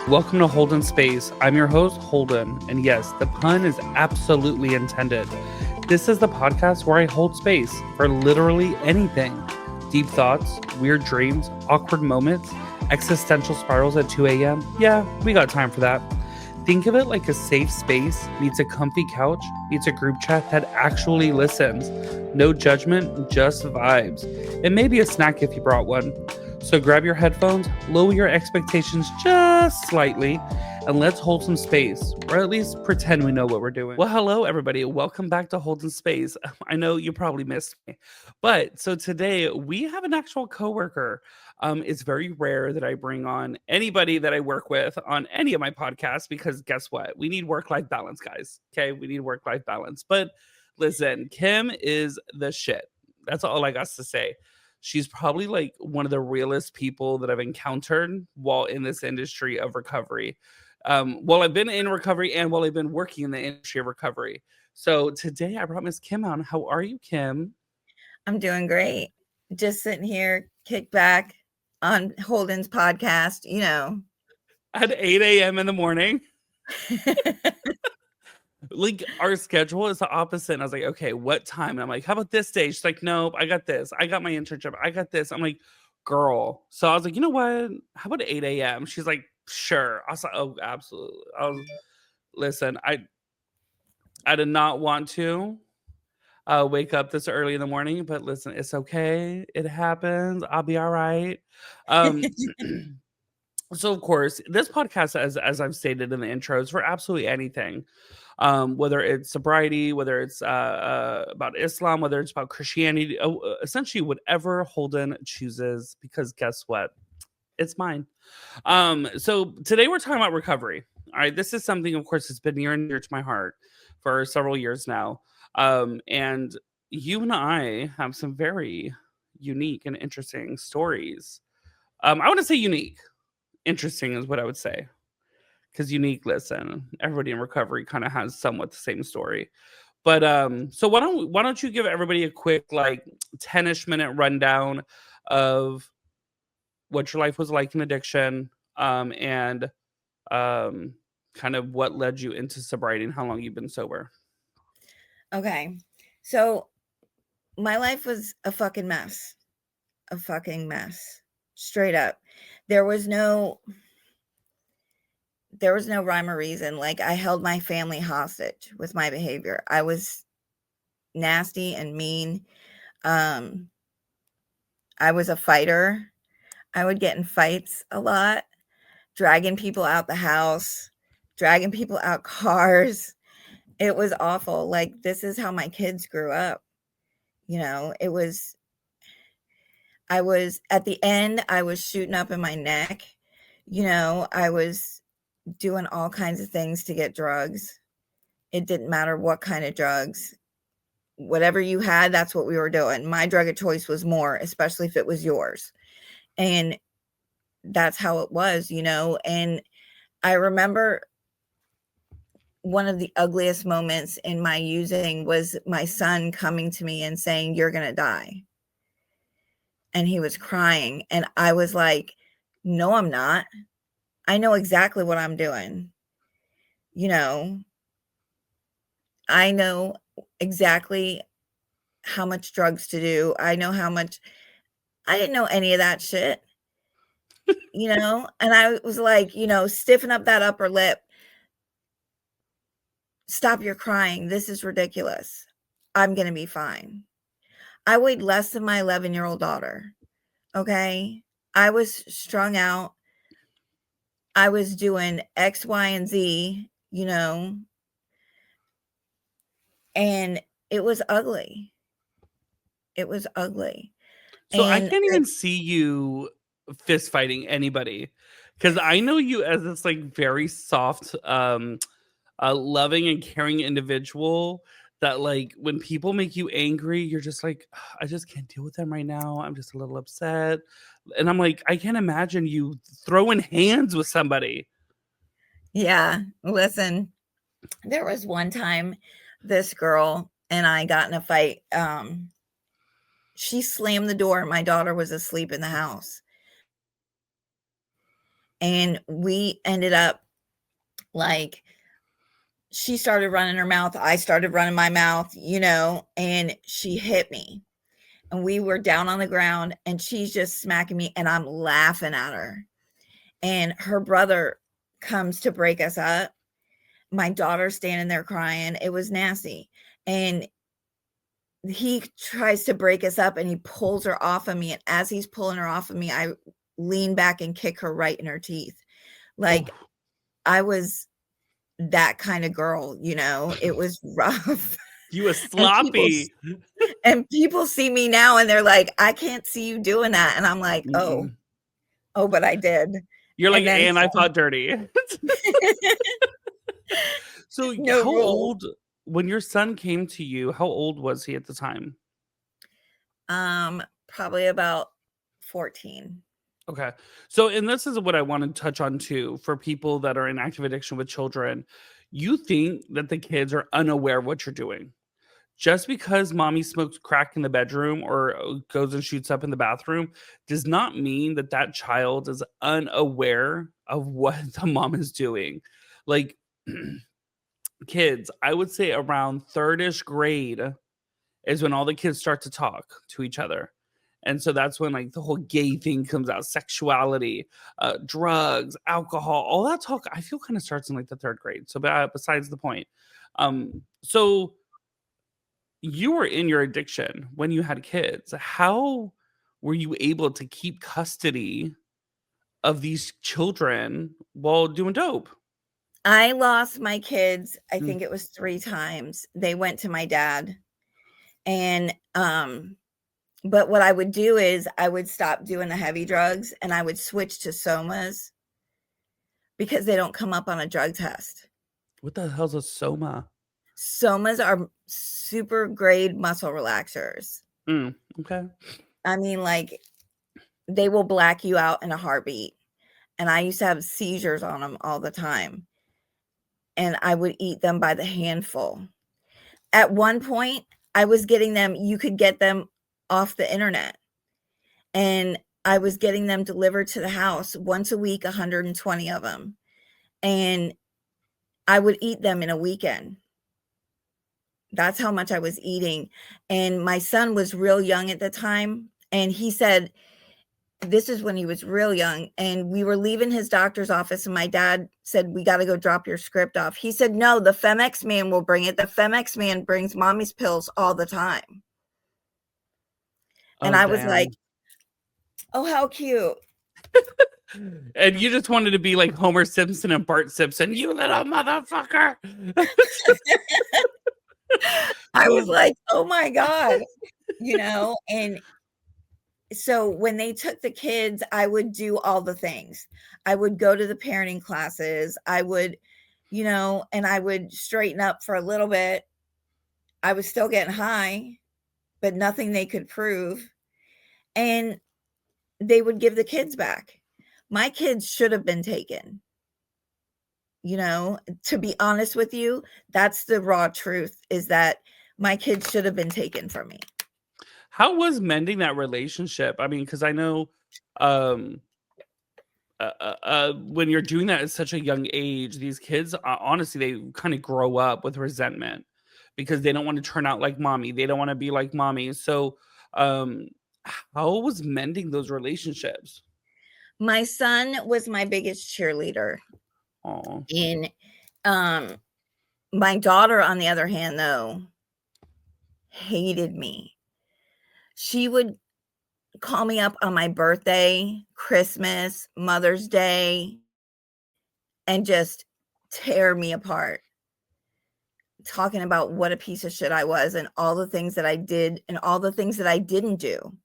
Welcome to Holden Space. I'm your host, Holden. And yes, the pun is absolutely intended. This is the podcast where I hold space for literally anything. Deep thoughts, weird dreams, awkward moments, existential spirals at 2 a.m. Yeah, we got time for that. Think of it like a safe space meets a comfy couch meets a group chat that actually listens. No judgment, just vibes. And maybe a snack if you brought one. So grab your headphones, lower your expectations just slightly, and let's hold some space, or at least pretend we know what we're doing. Well, hello, everybody. Welcome back to Holden Space. I know you probably missed me, but so today we have an actual coworker. It's very rare that I bring on anybody that I work with on any of my podcasts because guess what? We need work-life balance, guys. Okay, we need work-life balance. But listen, Kim is the shit. That's all I got to say. She's probably like one of the realest people that I've encountered while in this industry of recovery. While I've been in recovery and while I've been working in the industry of recovery. So today I brought Miss Kim on. How are you, Kim? I'm doing great. Just sitting here, kick back on Holden's podcast, At 8 a.m. in the morning. Like our schedule is the opposite. And I was like, okay, what time? And I'm like, how about this day? She's like, nope, I got this. I got my internship. I got this. I'm like, girl. So I was like, you know what? How about 8 a.m.? She's like, sure. I was like, oh, absolutely. Listen, I did not want to wake up this early in the morning, but listen, it's okay. It happens. I'll be all right. Um, so of course, this podcast, as I've stated in the intro, is for absolutely anything. Whether it's sobriety, whether it's about Islam, whether it's about Christianity, essentially whatever Holden chooses, because guess what? It's mine. So today we're talking about recovery. All right, this is something, of course, that's been near and dear to my heart for several years now. And you and I have some very unique and interesting stories. I want to say unique. Interesting is what I would say. Because unique, listen, everybody in recovery kind of has somewhat the same story. But so why don't you give everybody a quick like 10-ish minute rundown of what your life was like in addiction, and um, kind of what led you into sobriety and how long you've been sober. Okay. So my life was a fucking mess. A fucking mess. Straight up. There was no rhyme or reason. Like I held my family hostage with my behavior. I was nasty and mean. Um I was a fighter. I would get in fights a lot, dragging people out the house, dragging people out cars. It was awful. Like, this is how my kids grew up. It was, I was at the end, I was shooting up in my neck. I was doing all kinds of things to get drugs. It didn't matter what kind of drugs. Whatever you had, that's what we were doing. My drug of choice was more, especially if it was yours. And that's how it was. And I remember one of the ugliest moments in my using was my son coming to me and saying, "You're going to die." And he was crying. And I was like, "No, I'm not. I know exactly what I'm doing. You know, I know exactly how much drugs to do. I know how much." I didn't know any of that shit, and I was like, stiffen up that upper lip. Stop your crying. This is ridiculous. I'm going to be fine. I weighed less than my 11-year-old daughter. Okay. I was strung out. I was doing X, Y, and Z, and it was ugly. It was ugly. So I And can't even see you fist fighting anybody because I know you as this like very soft, loving and caring individual that like when people make you angry, you're just like, "Ugh, I just can't deal with them right now. I'm just a little upset." And I'm like, I can't imagine you throwing hands with somebody. yeah, listen, there was one time this girl and I got in a fight. She slammed the door. My daughter was asleep in the house. and we ended up, like, she started running her mouth, I started running my mouth, and she hit me. And we were down on the ground, and she's just smacking me, and I'm laughing at her. And her brother comes to break us up. My daughter's standing there crying. It was nasty. And he tries to break us up, and he pulls her off of me. And as he's pulling her off of me, I lean back and kick her right in her teeth. Like, Oh, I was that kind of girl, it was rough. you was And people sloppy. people see me now, and they're like, "I can't see you doing that." And I'm like, "Oh, Mm-mm. but I did." You're like, And then and I fought dirty. So no how rules. old when your son came to you, how old was he at the time? Probably about 14. Okay. So, and this is what I want to touch on too for people that are in active addiction with children. You think that the kids are unaware of what you're doing. Just because mommy smokes crack in the bedroom or goes and shoots up in the bathroom does not mean that that child is unaware of what the mom is doing. Like, kids, I would say around third-ish grade is when all the kids start to talk to each other. And so that's when like the whole gay thing comes out, sexuality, drugs, alcohol, all that talk. I feel kind of starts in like the third grade. So, besides the point, so you were in your addiction when you had kids. How were you able to keep custody of these children while doing dope? I lost my kids, I Mm. think it was 3 times. They went to my dad, and, but what I would do is I would stop doing the heavy drugs, and I would switch to somas because they don't come up on a drug test. What the hell's a soma? Somas are super grade muscle relaxers. Okay. I mean, like, they will black you out in a heartbeat, and I used to have seizures on them all the time, and I would eat them by the handful. At one point, I was getting them you could get them off the internet, and I was getting them delivered to the house once a week, 120 of them, and I would eat them in a weekend. That's how much I was eating, and my son was real young at the time, and he said this is when he was real young, and we were leaving his doctor's office, and my dad said, "We gotta go drop your script off." He said, "No, the Femex man will bring it. The Femex man brings mommy's pills all the time." And Oh, I was like, damn. "Oh, how cute." And you just wanted to be like Homer Simpson and Bart Simpson, you little motherfucker. I was Oh, like, "Oh my god." And so when they took the kids, I would do all the things. I would go to the parenting classes. I would, and I would straighten up for a little bit. I was still getting high, but nothing they could prove. And they would give the kids back. My kids should have been taken. To be honest with you, that's the raw truth, is that my kids should have been taken from me. how was mending that relationship? I mean, because I know um when you're doing that at such a young age, these kids, honestly, they kind of grow up with resentment because they don't want to turn out like mommy. They don't want to be like mommy. So, um, how was mending those relationships? My son was my biggest cheerleader. Oh, And um my daughter, on the other hand, though, hated me. She would call me up on my birthday, Christmas, Mother's Day, and just tear me apart, talking about what a piece of shit I was and all the things that I did and all the things that I didn't do,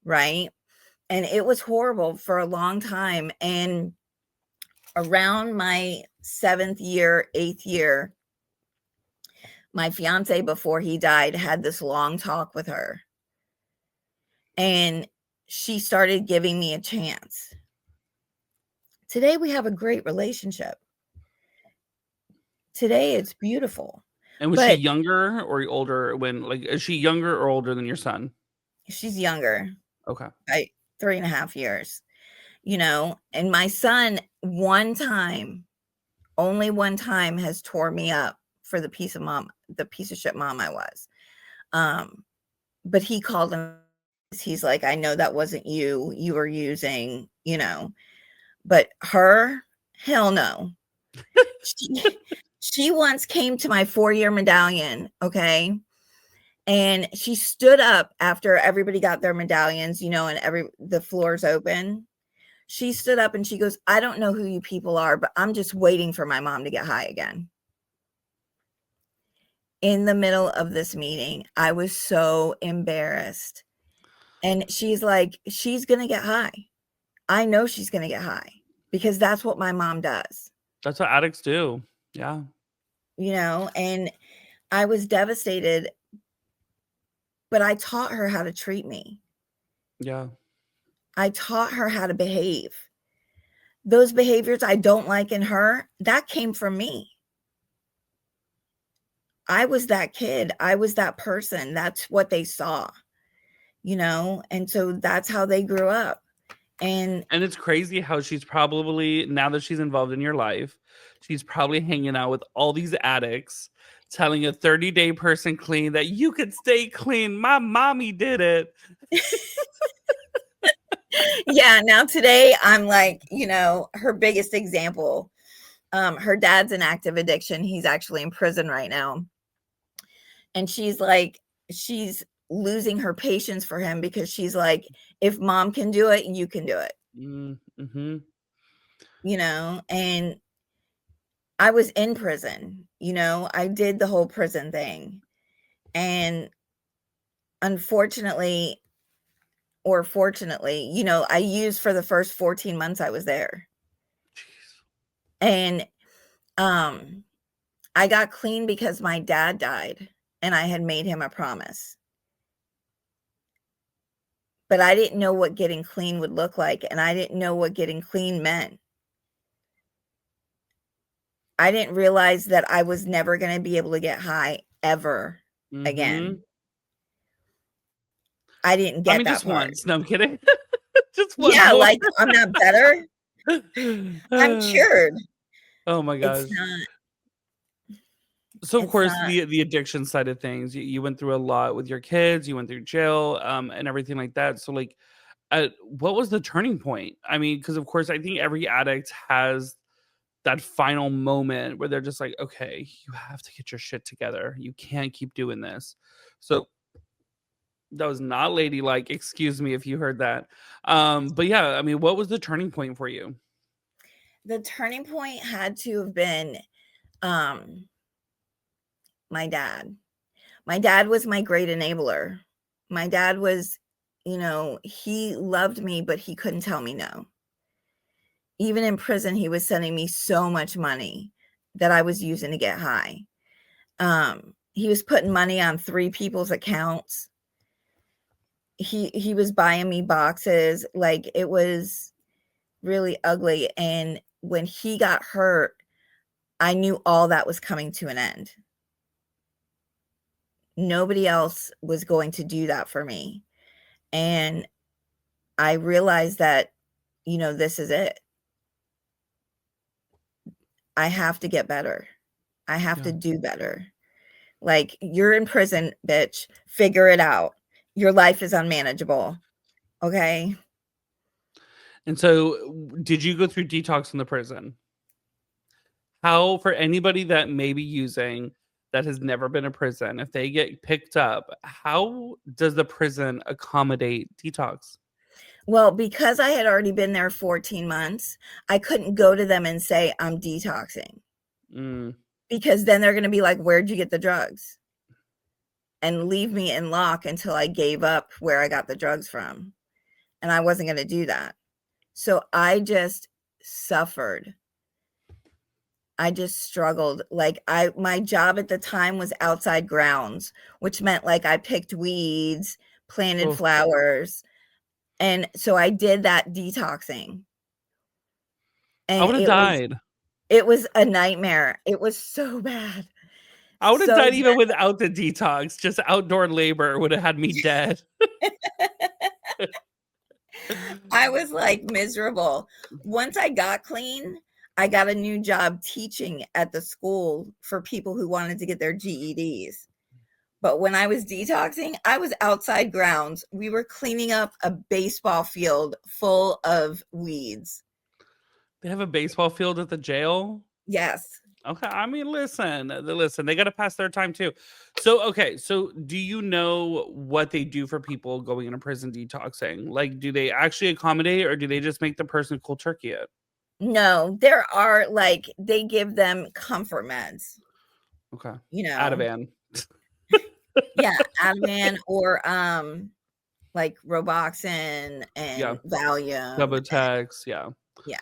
right? And it was horrible for a long time. And around my 7th year, 8th year, my fiance, before he died, had this long talk with her, and she started giving me a chance. Today we have a great relationship. Today it's beautiful. and was she But younger or older when, like, is she younger or older than your son? she's younger Okay. by 3.5 years. you know, and my son one time, only one time has tore me up for the piece of shit mom I was. But he called him, he's like, I know that wasn't you. You were using, you know, but her, hell no. She, she once came to my 4-year medallion, okay? And she stood up after everybody got their medallions, you know, and the floor's open. She stood up and she goes, I don't know who you people are, but I'm just waiting for my mom to get high again. In the middle of this meeting, I was so embarrassed. And she's like, she's going to get high. I know she's going to get high because that's what my mom does. That's what addicts do. Yeah. You know, and I was devastated, but I taught her how to treat me. Yeah. I taught her how to behave. Those behaviors I don't like in her, that came from me. I was that kid. I was that person. That's what they saw, you know? And so that's how they grew up. And it's crazy how she's probably, now that she's involved in your life, she's probably hanging out with all these addicts, telling a 30-day person clean that you could stay clean. My mommy did it. yeah, now today I'm like, you know, her biggest example. Her dad's in active addiction. He's actually in prison right now. And she's like, she's losing her patience for him because she's like, if mom can do it, you can do it. Mm-hmm. You know, and I was in prison, you know, I did the whole prison thing. And unfortunately, or fortunately, you know, I used for the first 14 months I was there. Jeez. And I got clean because my dad died and I had made him a promise. But I didn't know what getting clean would look like, and I didn't know what getting clean meant. I didn't realize that I was never going to be able to get high ever again. I didn't I get mean, that just part. once. No, I'm kidding. Just once Yeah, more. like, I'm not better. I'm cured. Oh my It's gosh. not. So of It's course not. the addiction side of things, you went through a lot with your kids, you went through jail, and everything like that. So like, what was the turning point? I mean, because of course I think every addict has that final moment where they're just like, okay, you have to get your shit together. You can't keep doing this. So that was not ladylike. Excuse me if you heard that. But yeah, I mean, what was the turning point for you? The turning point had to have been um my dad. My dad was my great enabler. My dad was, you know, he loved me, but he couldn't tell me no. Even in prison, he was sending me so much money that I was using to get high. He was putting money on 3 people's accounts. He was buying me boxes, like, it was really ugly, and when he got hurt, I knew all that was coming to an end. Nobody else was going to do that for me, and I realized that, you know, this is it. I have to get better. I have Yeah. to do better. Like, you're in prison, bitch. Figure it out. Your life is unmanageable. Okay. And so, did you go through detox in the prison? How, for anybody that may be using that has never been to prison, if they get picked up, how does the prison accommodate detox? Well, because I had already been there 14 months, I couldn't go to them and say, I'm detoxing, Mm, because then they're going to be like, where'd you get the drugs? And leave me in lock until I gave up where I got the drugs from. And I wasn't going to do that. So I just suffered. I just struggled. Like, my job at the time was outside grounds, which meant like I picked weeds, planted oh, flowers. And so I did that detoxing. I And would have died. it was a nightmare. It was so bad. I would have So died even without the detox. Just outdoor labor would have had me dead. I was like miserable. Once I got clean, I got a new job teaching at the school for people who wanted to get their GEDs. But when I was detoxing, I was outside grounds. We were cleaning up a baseball field full of weeds. They have a baseball field at the jail? Yes. Okay, I mean, listen, they gotta pass their time too. So, okay, so do you know what they do for people going into prison detoxing? Like, do they actually accommodate or do they just make the person cold turkey it? No, there are like they give them comfort meds, Okay. you know. Ativan. Yeah, Ativan or like Roboxin Yeah. and Valium. Subotex, yeah. Yeah.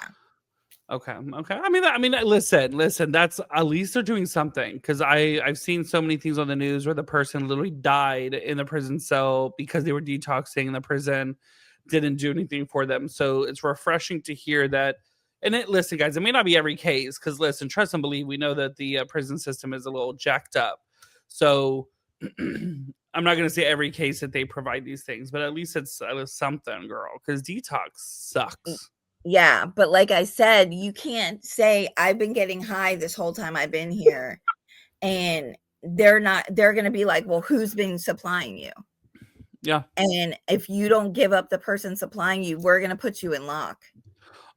Okay, okay. I mean, listen. That's at least they're doing something because I've seen so many things on the news where the person literally died in the prison cell because they were detoxing and the prison didn't do anything for them. So it's refreshing to hear that. And listen, guys, it may not be every case because listen, trust and believe. We know that the prison system is a little jacked up. So I'm not going to say every case that they provide these things, but it's at least something, girl. Because detox sucks. Yeah, but like I said, you can't say I've been getting high this whole time I've been here, and they're gonna be like, "Well, who's been supplying you?" Yeah. And if you don't give up the person supplying you, we're gonna put you in lock.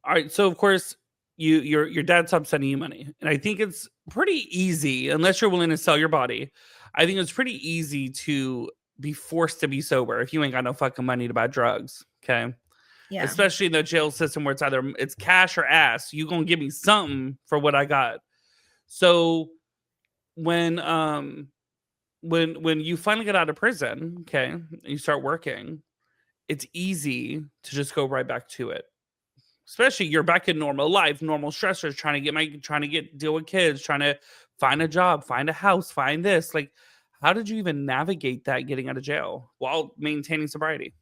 All right, so of course your dad stopped sending you money, and I think it's pretty easy unless you're willing to sell your body. I think it's pretty easy to be forced to be sober if you ain't got no fucking money to buy drugs. Okay, Yeah. especially in the jail system where it's cash or ass. You gonna give me something for what I got. So when when you finally get out of prison, okay, and you start working, it's easy to just go right back to it, especially you're back in normal life, normal stressors, trying to get deal with kids, trying to find a job, find a house, find this. Like, how did you even navigate that getting out of jail while maintaining sobriety?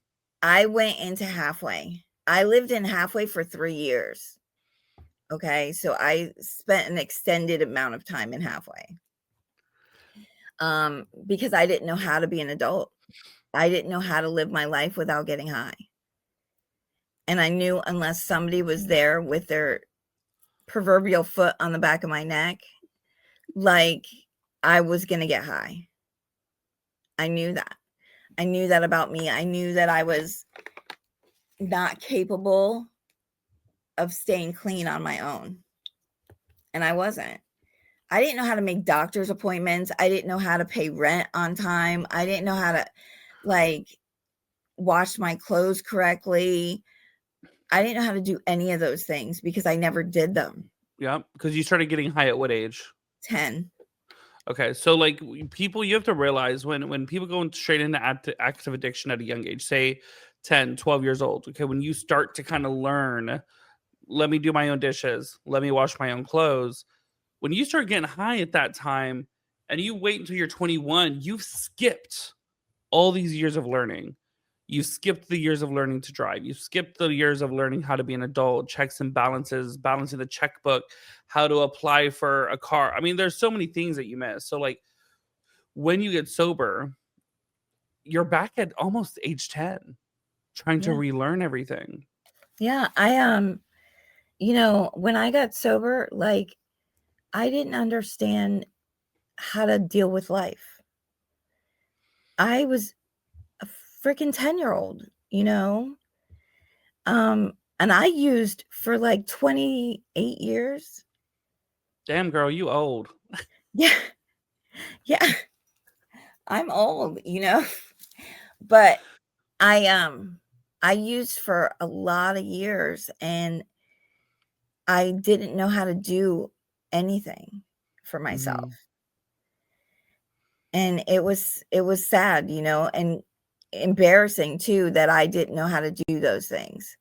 I went into halfway. I lived in halfway for 3 years. Okay, so I spent an extended amount of time in halfway. Because I didn't know how to be an adult. I didn't know how to live my life without getting high. And I knew unless somebody was there with their proverbial foot on the back of my neck, like I was going to get high. I knew that. I knew that about me. I knew that I was not capable of staying clean on my own. And I wasn't. I didn't know how to make doctor's appointments. I didn't know how to pay rent on time. I didn't know how to like wash my clothes correctly. I didn't know how to do any of those things because I never did them. Yeah, because you started getting high at what age? 10. Okay, so like people, you have to realize when people go straight into active addiction at a young age, say 10, 12 years old. Okay, when you start to kind of learn, let me do my own dishes, let me wash my own clothes. When you start getting high at that time and you wait until you're 21, you've skipped all these years of learning. You skipped the years of learning to drive. You skipped the years of learning how to be an adult, checks and balances, balancing the checkbook, how to apply for a car. I mean, there's so many things that you miss. So, like, when you get sober, you're back at almost age 10, trying to Yeah. relearn everything. Yeah, when I got sober, like I didn't understand how to deal with life. I was a freaking 10-year-old, you know? And I used for like 28 years. Damn, girl, you old. Yeah. Yeah. I'm old, you know? But I used for a lot of years and I didn't know how to do anything for myself. Mhm. And it was sad, and embarrassing too that I didn't know how to do those things.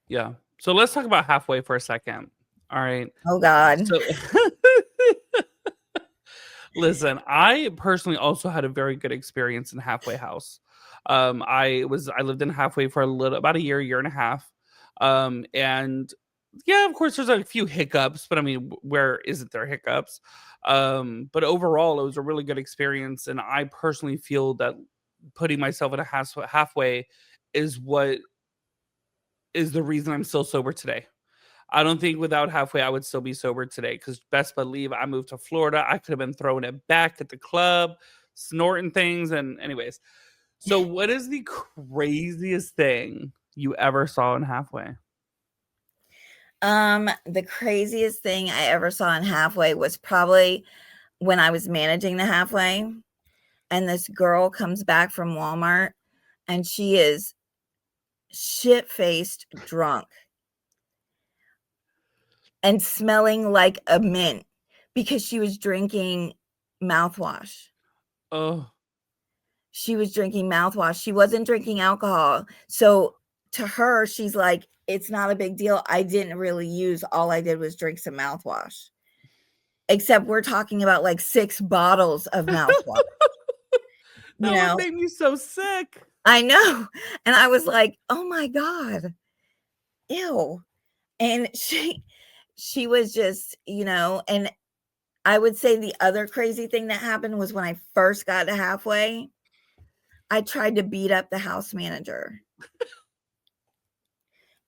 Yeah. So let's talk about halfway for a second. All right. Oh god. So listen, I personally also had a very good experience in halfway house. I lived in halfway for about a year and a half. And yeah, of course there's a few hiccups, but I mean, where isn't there hiccups? But overall it was a really good experience. And I personally feel that putting myself in a halfway is what is the reason I'm still sober today. I don't think without halfway I would still be sober today because best believe I moved to Florida. I could have been throwing it back at the club, snorting things. And, anyways, so what is the craziest thing you ever saw in halfway? The craziest thing I ever saw in halfway was probably when I was managing the halfway, and this girl comes back from Walmart, and she is shit-faced drunk and smelling like a mint because she was drinking mouthwash. Oh, She was drinking mouthwash. She wasn't drinking alcohol. So to her, she's like, it's not a big deal. I didn't really use, all I did was drink some mouthwash. Except we're talking about like 6 bottles of mouthwash. that would make me so sick. I know. And I was like, oh my God. Ew. And she was just, and I would say the other crazy thing that happened was when I first got to halfway, I tried to beat up the house manager.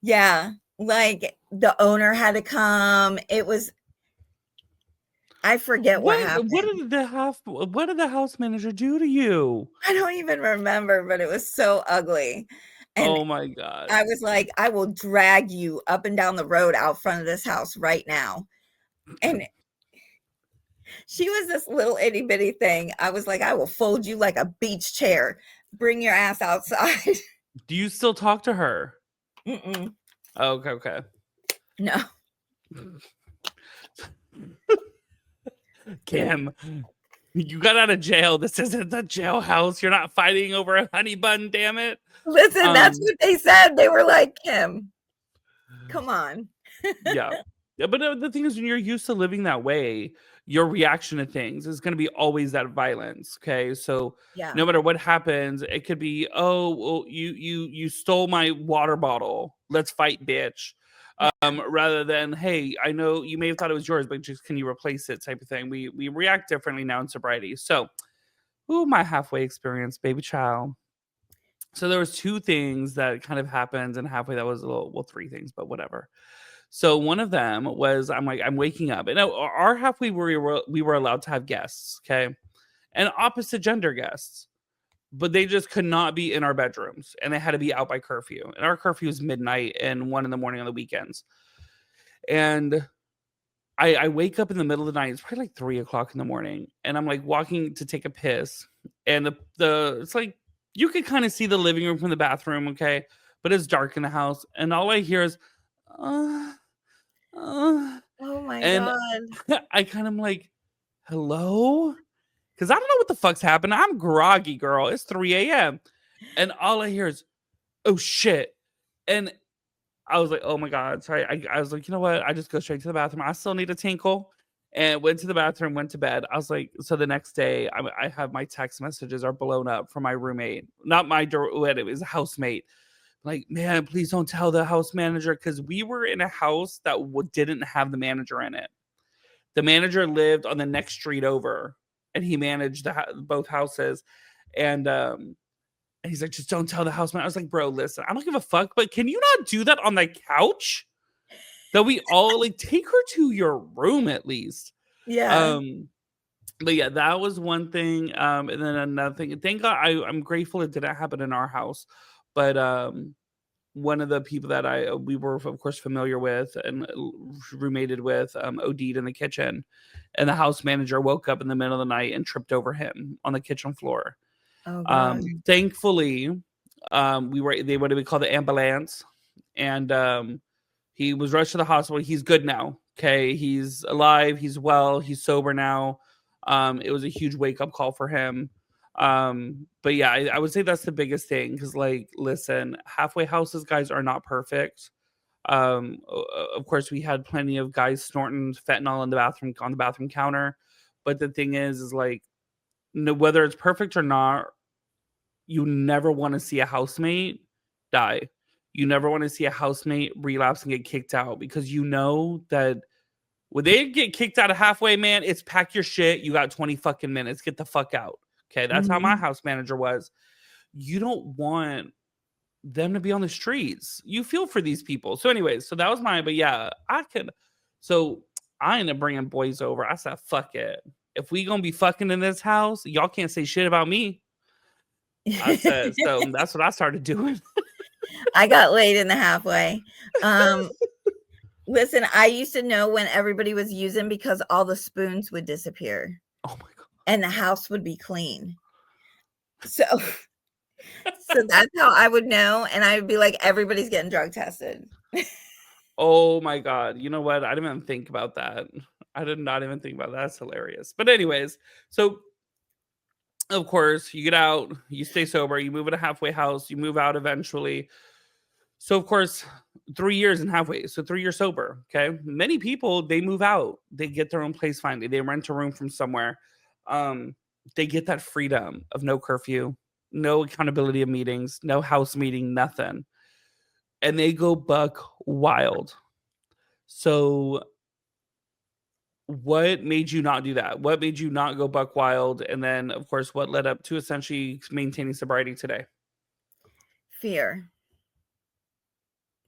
Yeah, like the owner had to come. I forget what happened. What did the house manager do to you? I don't even remember, but it was so ugly. And Oh my God. I was like, I will drag you up and down the road out front of this house right now. And she was this little itty bitty thing. I was like, I will fold you like a beach chair. Bring your ass outside. Do you still talk to her? Mm-mm. Oh, okay. No. Kim, you got out of jail. This isn't the jailhouse. You're not fighting over a honey bun, damn it. Listen, that's what they said. They were like, Kim, come on. Yeah. But the thing is, when you're used to living that way, your reaction to things is going to be always that violence. Okay, so Yeah. no matter what happens, it could be, oh, well, you stole my water bottle. Let's fight, bitch. Rather than, hey, I know you may have thought it was yours, but just can you replace it, type of thing. We react differently now in sobriety. So, my halfway experience, baby child. So there was 2 things that kind of happened, and halfway that was a little, well, 3 things, but whatever. So one of them was, I'm waking up, and our halfway we were allowed to have guests, okay, and opposite gender guests, but they just could not be in our bedrooms, and they had to be out by curfew, and our curfew is midnight and 1 in the morning on the weekends. And I wake up in the middle of the night. It's probably like 3 o'clock in the morning, and I'm like walking to take a piss, and the it's like you could kind of see the living room from the bathroom, okay, but it's dark in the house, and all I hear is, oh my and God. I kind of like, hello? Because I don't know what the fuck's happened. I'm groggy, girl. It's 3 a.m. And all I hear is, oh shit. And I was like, oh my God. Sorry. I was like, you know what? I just go straight to the bathroom. I still need a tinkle. And went to the bathroom, went to bed. I was like, so the next day, I have my text messages are blown up from my roommate. Not my roommate, it was a housemate. Like, man, please don't tell the house manager, because we were in a house that didn't have the manager in it. The manager lived on the next street over, and he managed both houses. And he's like, just don't tell the house manager. I was like, bro, listen, I don't give a fuck, but can you not do that on the couch? That we all like take her to your room at least. Yeah. But yeah, that was one thing. And then another thing. Thank God, I'm grateful it didn't happen in our house. But one of the people that we were of course familiar with and roommated with OD'd in the kitchen, and the house manager woke up in the middle of the night and tripped over him on the kitchen floor. Oh God. Thankfully, they would have called the ambulance, and he was rushed to the hospital. He's good now. Okay, he's alive. He's well. He's sober now. It was a huge wake up call for him. But yeah, I would say that's the biggest thing, because like, listen, halfway houses, guys, are not perfect. Of course, we had plenty of guys snorting fentanyl in the bathroom on the bathroom counter. But the thing is like, no, whether it's perfect or not, you never want to see a housemate die. You never want to see a housemate relapse and get kicked out, because you know that when they get kicked out of halfway, man, it's pack your shit. You got 20 fucking minutes. Get the fuck out. Okay, that's how my house manager was. You don't want them to be on the streets. You feel for these people. So, anyways, so that was mine. But yeah, I could. So I ended up bringing boys over. I said, fuck it. If we gonna be fucking in this house, y'all can't say shit about me. I said, so that's what I started doing. I got laid in the halfway. Listen, I used to know when everybody was using because all the spoons would disappear Oh my god. and the house would be clean. So so that's how I would know, and I would be like, everybody's getting drug tested. Oh my god. You know what? I didn't even think about that. I did not even think about that. That's hilarious. But anyways, so of course you get out, you stay sober, you move in a halfway house, you move out eventually. So of course, 3 years and halfway. So 3 years sober. Okay. Many people they move out, they get their own place finally. They rent a room from somewhere. Um, they get that freedom of no curfew, no accountability of meetings, no house meeting, nothing. And they go buck wild. So what made you not do that? What made you not go buck wild? And then of course, what led up to essentially maintaining sobriety today? Fear.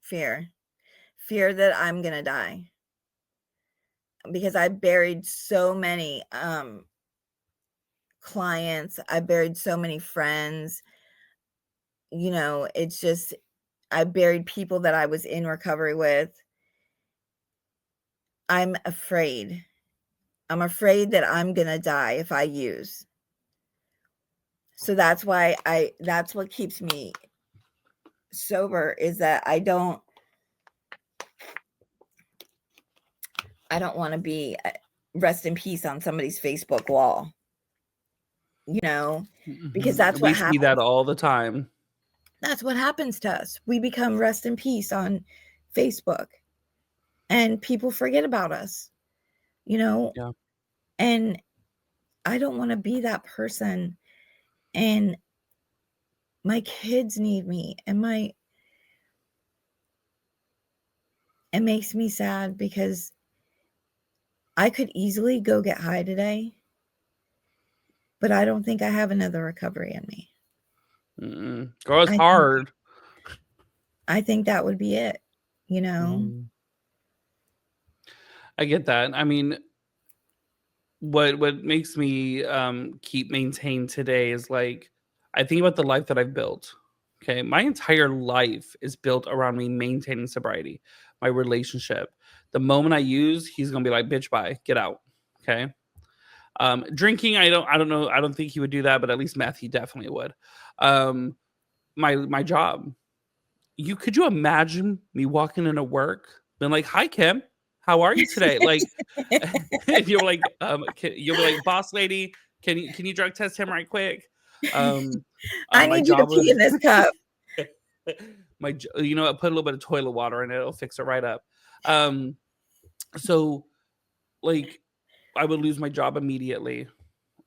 Fear. Fear that I'm gonna die. Because I buried so many clients, I buried so many friends. You know, it's just I buried people that I was in recovery with. I'm afraid. I'm afraid that I'm gonna die if I use. So that's why that's what keeps me sober, is that I don't want to be rest in peace on somebody's Facebook wall, you know, because that's We what see that happens. all the time. That's what happens to us. We become rest in peace on Facebook and people forget about us, you know, Yeah. and I don't want to be that person. And my kids need me, and it makes me sad because I could easily go get high today, but I don't think I have another recovery in me. Girl, it's I think hard. that would be it, you know? I get that. I mean, what makes me keep maintained today is like I think about the life that I've built. Okay. My entire life is built around me maintaining sobriety, my relationship. The moment I use, he's gonna be like, bitch, bye, get out. Okay. Drinking, I don't know, I don't think he would do that, but at least meth, he definitely would. Um, my job. Could you imagine me walking into work, being like, "Hi, Kim, how are you today?" Like, and you're like, you'll be like, "Boss lady, can you drug test him right quick?" Um, I my need you to job pee would, in this cup. you know, put a little bit of toilet water in it, it'll fix it right up. Um, so like, I would lose my job immediately.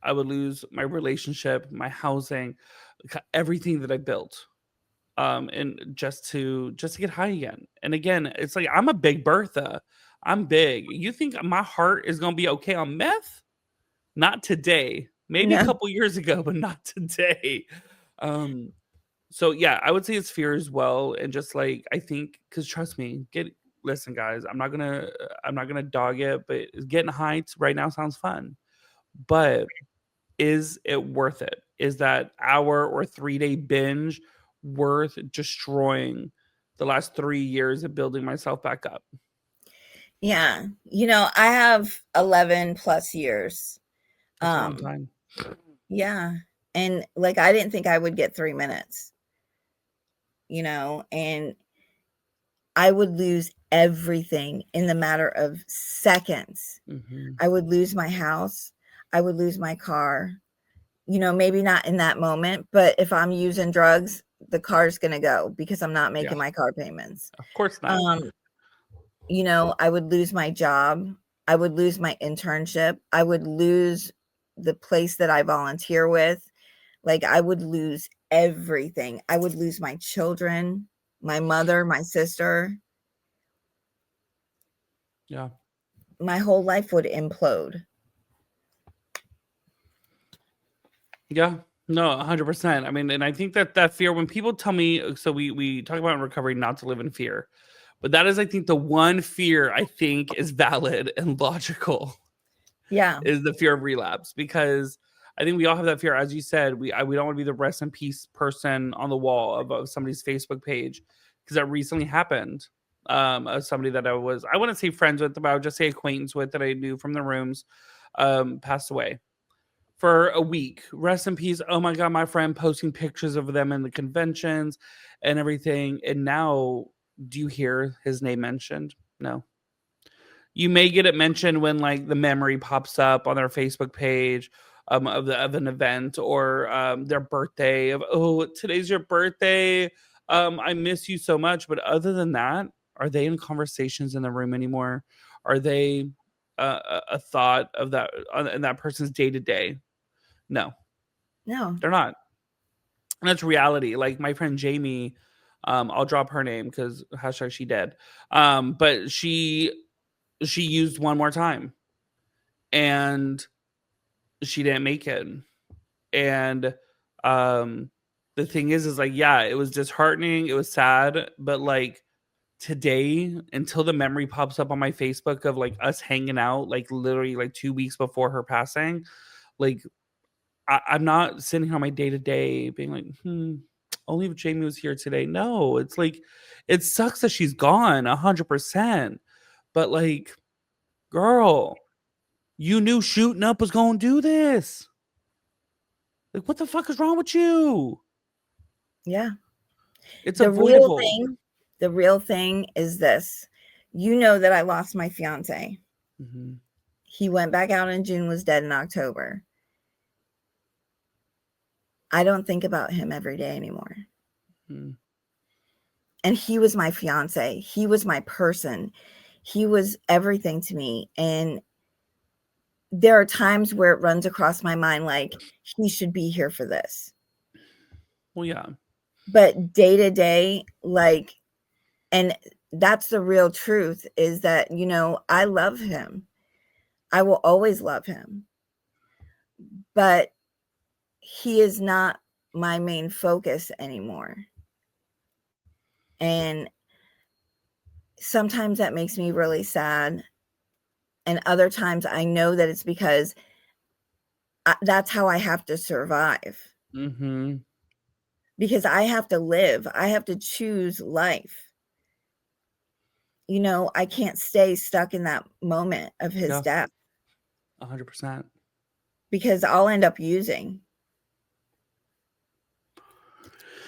I would lose my relationship, my housing, everything that I built and just to get high again. And again, it's like I'm a big Bertha. I'm big. You think my heart is gonna be okay on meth? Not today. Maybe a No, couple years ago, but not today. Um, so yeah, I would say it's fear as well, and just like I think, because trust me, listen, guys, I'm not gonna dog it, but getting high right now sounds fun. But is it worth it? Is that hour or 3 day binge worth destroying the last 3 years of building myself back up? yeah. You know, I have 11 plus years. That's a long Um, time. yeah. And like, I didn't think I would get 3 minutes, you know, and I would lose everything in the matter of seconds. Hmm. I would lose my house. I would lose my car. You know, maybe not in that moment, but if I'm using drugs, the car's going to go because I'm not Yeah, making my car payments. of course not. Um, you know, I would lose my job. I would lose my internship. I would lose the place that I volunteer with. Like, I would lose everything. I would lose my children, my mother, my sister. Yeah, My whole life would implode. yeah. No, 100%. I mean, and I think that fear, when people tell me, so we talk about in recovery not to live in fear, but that is, I think, the one fear I think is valid and logical Yeah. is the fear of relapse, because I think we all have that fear. As you said, we don't want to be the rest in peace person on the wall of somebody's Facebook page, because that recently happened. Of somebody that I wouldn't say friends with, but I would just say acquaintance with, that I knew from the rooms, passed away for a week. Rest in peace. Oh my god, my friend posting pictures of them in the conventions and everything. And now, do you hear his name mentioned? No. You may get it mentioned when like the memory pops up on their Facebook page, of an event, or their birthday, of, oh, today's your birthday. I miss you so much. But other than that, are they in conversations in the room anymore? Are they a thought of that in that person's day to day? No, No. they're not. And that's reality. Like my friend Jamie, I'll drop her name because hashtag she dead. But she used one more time, and she didn't make it. And um the thing is like, yeah, it was disheartening, it was sad, but like today, until the memory pops up on my Facebook of like us hanging out like literally like 2 weeks before her passing, like I'm not sitting here on my day to day being like, only if Jamie was here today. No, it's like, it sucks that she's gone 100%. But like, girl, you knew shooting up was going to do this. Like, what the fuck is wrong with you? Yeah. It's The real avoidable. thing, the real thing is this. You know that I lost my fiance. Mhm. He went back out in June, was dead in October. I don't think about him every day anymore. Mm. And he was my fiance. He was my person. He was everything to me. And there are times where it runs across my mind like he should be here for this. Well, yeah. But day to day, like, and that's the real truth, is that, I love him. I will always love him. But he is not my main focus anymore. And sometimes that makes me really sad. And other times I know that it's because that's how I have to survive, Mhm. because I have to live. I have to choose life. I can't stay stuck in that moment of his Yeah, death, 100%. because I'll end up using,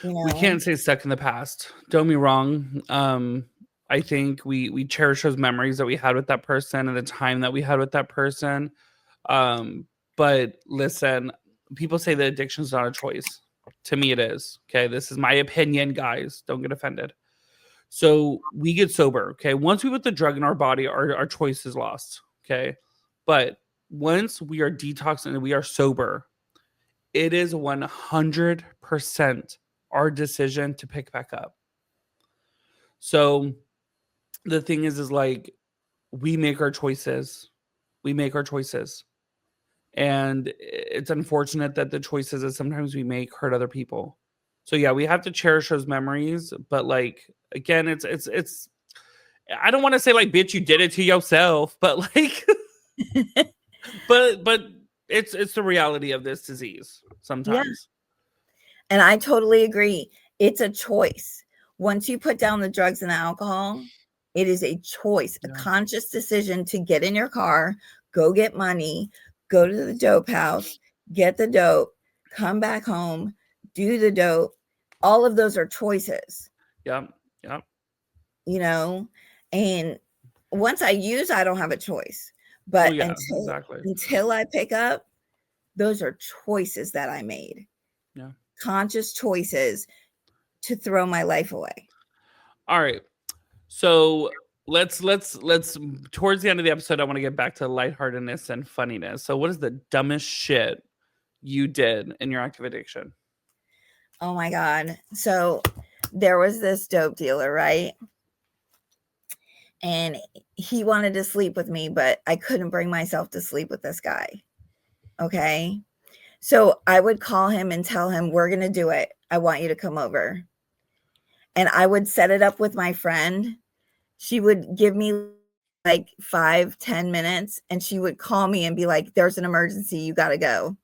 you We know. can't stay stuck in the past. Don't get me wrong. I think we cherish those memories that we had with that person and the time that we had with that person. Um, but listen, people say that addiction is not a choice. To me, it is. Okay, this is my opinion, guys. Don't get offended. So we get sober. Okay, once we put the drug in our body, our choice is lost. Okay, but once we are detoxed and we are sober, it is 100% our decision to pick back up. So the thing is like, we make our choices. We make our choices. And it's unfortunate that the choices that sometimes we make hurt other people. So yeah, we have to cherish those memories, but like, again, it's I don't want to say like, bitch, you did it to yourself, but like, but it's the reality of this disease Yeah. sometimes. And I totally agree. It's a choice. Once you put down the drugs and the alcohol, it is a choice, a Yeah. conscious decision to get in your car, go get money, go to the dope house, get the dope, come back home, do the dope. All of those are choices, Yep. Yep. you know? And once I use, I don't have a choice. Well, But yeah, until exactly. until I pick up, those are choices that I made. Yeah. Conscious choices to throw my life away. All right. So let's towards the end of the episode, I want to get back to lightheartedness and funniness. So what is the dumbest shit you did in your active addiction? Oh my God. So there was this dope dealer, right? And he wanted to sleep with me, but I couldn't bring myself to sleep with this guy. Okay. So I would call him and tell him, "We're gonna do it. I want you to come over." And I would set it up with my friend. She would give me like 5-10 minutes, and she would call me and be like, "There's an emergency. You got to go."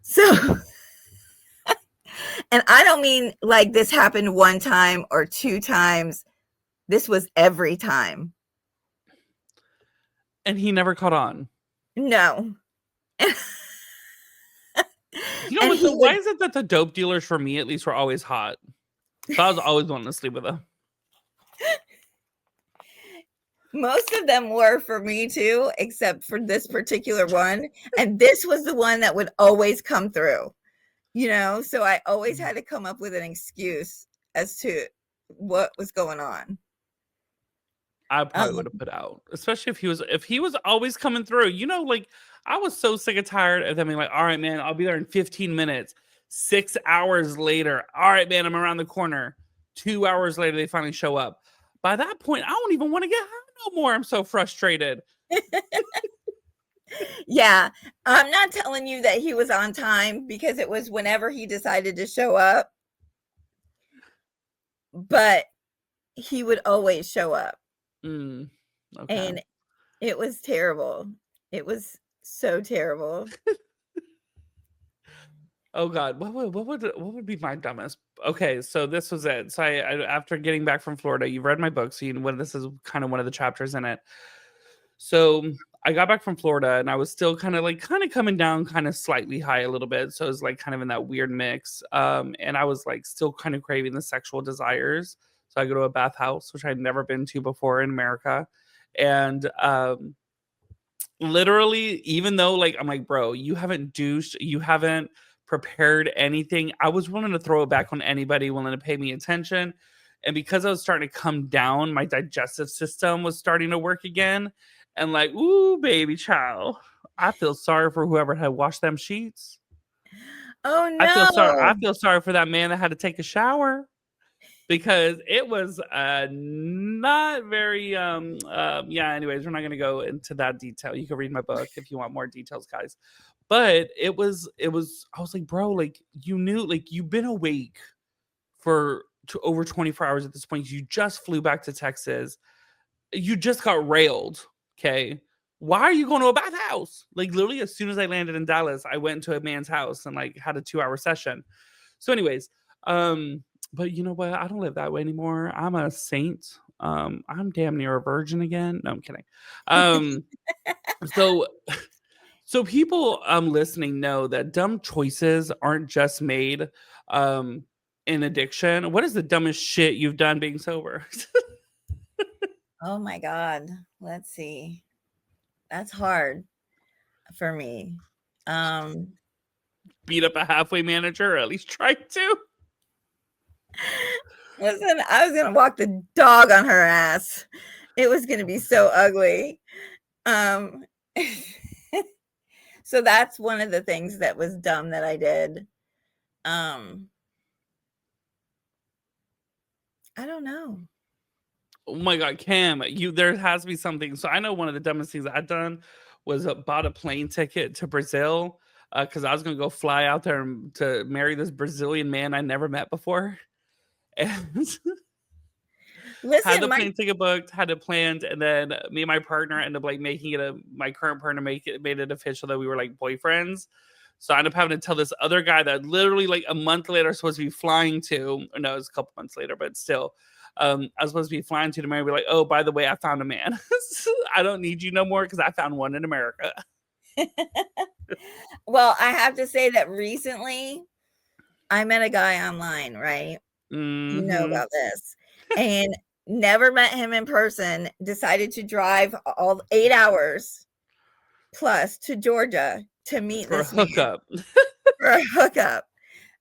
So, and I don't mean like this happened one time or two times. This was every time. And he never caught on. No. You know And what he though? Why would, is it that the dope dealers for me at least were always hot? So I was always wanting to sleep with them. most of them were for me too, except for this particular one. And this was the one that would always come through, So I always had to come up with an excuse as to what was going on. I probably would have Um, put out, especially if he was always coming through. Like I was so sick and tired of them being like, "All right, man, I'll be there in 15 minutes." 6 hours later, "All right, man, I'm around the corner." 2 hours later, they finally show up. By that point, I don't even want to get high no more. I'm so frustrated. yeah, I'm not telling you that he was on time because it was whenever he decided to show up, but he would always show up. Mm, okay. And it was terrible. It was so terrible. Oh God, what would be my dumbest? Okay, so this was it. So I after getting back from Florida, you've read my book, so you know what this is kind of one of the chapters in it. So I got back from Florida and I was still kind of coming down kind of slightly high a little bit. So it was like kind of in that weird mix. And I was like still kind of craving the sexual desires. So I go to a bathhouse, which I'd never been to before in America. And literally, even though like I'm like, bro, you haven't douched, you haven't prepared anything. I was willing to throw it back on anybody willing to pay me attention. And because I was starting to come down, my digestive system was starting to work again. And like, ooh, baby child, I feel sorry for whoever had washed them sheets. Oh I feel sorry. I no. feel sorry for that man that had to take a shower because it was not very yeah, anyways, we're not going to go into that detail. You can read my book if you want more details, guys. But it was I was like, bro, like you knew, like you've been awake for over 24 hours at this point. You just flew back to Texas. You just got railed. Okay, why are you going to a bathhouse? Like literally as soon as I landed in Dallas, I went to a man's house and like had a 2 hour session. So anyways, but you know what? I don't live that way anymore. I'm a saint. I'm damn near a virgin again. No, I'm kidding. Um, so so people listening know that dumb choices aren't just made um in addiction. What is the dumbest shit you've done being sober? Oh my God. Let's see. That's hard for me. Um, Beat up a halfway manager, or at least try to. listen, I was gonna walk the dog on her ass. It was gonna be so ugly. Um, so that's one of the things that was dumb that I did. Um, I don't know. Oh my god, Cam, there has to be something. So I know one of the dumbest things I've done was bought a plane ticket to Brazil because I was gonna go fly out there to marry this Brazilian man I never met before, and had Listen, the my plane ticket booked, had it planned, and then me and my partner ended up like making it my current partner made it official that we were like boyfriends. So I ended up having to tell this other guy that literally like a month later I was supposed to be flying to, or no, it was a couple months later, but still, I was supposed to be flying to marry. Be like, oh, by the way, I found a man. I don't need you no more because I found one in America. well, I have to say that recently I met a guy online, right? You know Hmm. about this. And never met him in person, decided to drive all 8 hours plus to Georgia to meet For a this man hookup. for a hookup.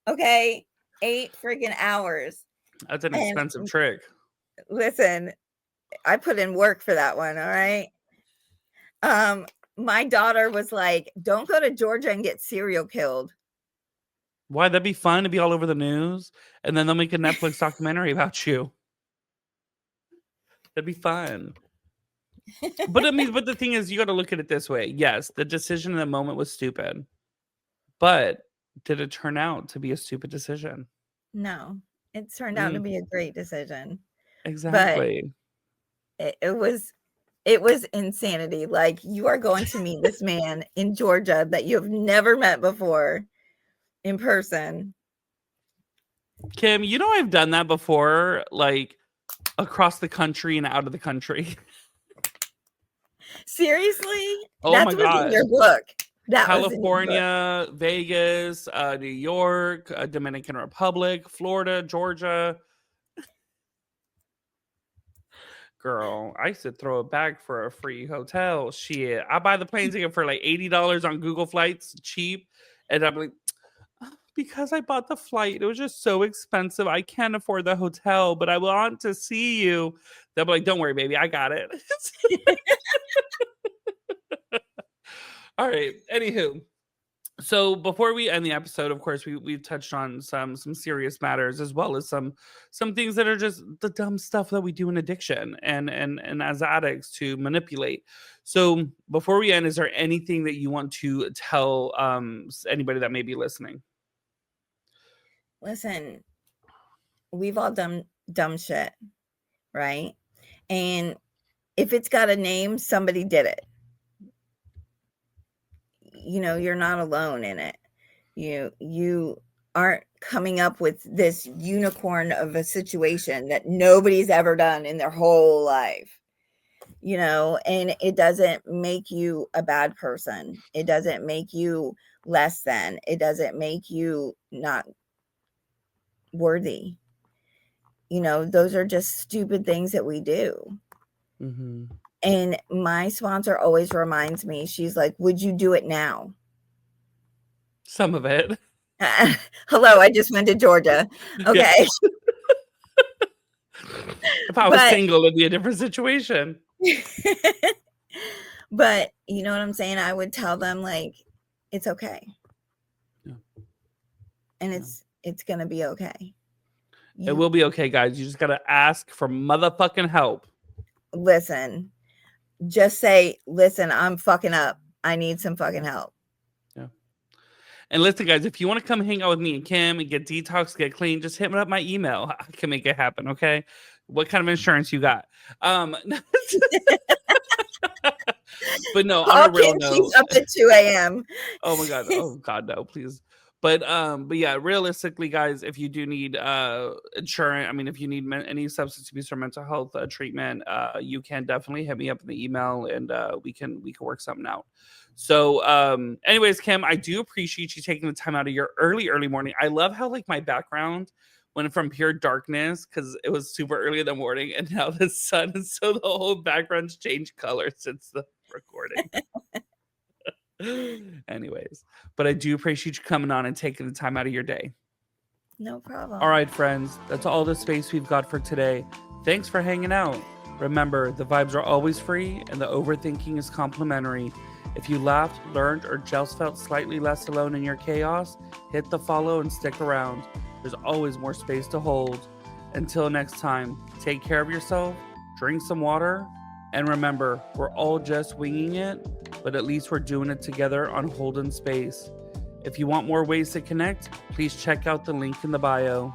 Okay? 8 freaking hours. That's an And expensive trick. listen, I put in work for that one, all right? Um, my daughter was like, "Don't go to Georgia and get serial killed." Why? That'd be fun to be all over the news, and then they'll make a Netflix documentary about you. That'd be fun. But I mean, but the thing is, you got to look at it this way. Yes, the decision in the moment was stupid. But did it turn out to be a stupid decision? No, it turned out to Mm, be a great decision, but exactly. it was insanity. Like, you are going to meet this man in Georgia that you have never met before in person. Kim, you know I've done that before, like across the country and out of the country. Seriously? Oh That my was in gosh. your book. That was in your book. California, Vegas, New York, Dominican Republic, Florida, Georgia. Girl, I used to throw it back for a free hotel. Shit. I buy the plane ticket for like $80 on Google Flights, cheap. And I'm like, because I bought the flight, it was just so expensive. I can't afford the hotel, but I want to see you. They'll be like, don't worry, baby, I got it. All right. Anywho, so before we end the episode, of course, we've touched on some serious matters as well as some things that are just the dumb stuff that we do in addiction and as addicts to manipulate. So before we end, is there anything that you want to tell anybody that may be listening? Listen, we've all done dumb shit, right? And if it's got a name, somebody did it. You're not alone in it. You aren't coming up with this unicorn of a situation that nobody's ever done in their whole life. And it doesn't make you a bad person. It doesn't make you less than. It doesn't make you not worthy. Those are just stupid things that we do. Mm-hmm. And my sponsor always reminds me, she's like, would you do it now? Some of it. Hello, I just went to Georgia. Yeah. Okay. If I was But single, it'd be a different situation. but you know what I'm saying? I would tell them, like, it's okay. Yeah. And it's gonna be okay. It will be okay, guys. You just gotta ask for motherfucking help. Listen, just say, listen, I'm fucking up. I need some fucking help. Yeah. And listen, guys, if you want to come hang out with me and Kim and get detox, get clean, just hit me up my email. I can make it happen, okay? What kind of insurance you got? But no, on a real note, She's up at 2 a.m. oh my god, oh god, no, please. But yeah, realistically, guys, if you do need insurance, I mean, if you need any substance abuse or mental health treatment, you can definitely hit me up in the email, and we can work something out. So, anyways, Kim, I do appreciate you taking the time out of your early morning. I love how like my background went from pure darkness because it was super early in the morning, and now the sun, is so the whole background's changed color since the recording. Anyways, but I do appreciate you coming on and taking the time out of your day. No problem. All right, friends, that's all the space we've got for today. Thanks for hanging out. Remember, the vibes are always free and the overthinking is complimentary. If you laughed, learned, or just felt slightly less alone in your chaos, hit the follow and stick around. There's always more space to hold. Until next time, take care of yourself, drink some water, and remember, we're all just winging it, but at least we're doing it together on Holden Space. If you want more ways to connect, please check out the link in the bio.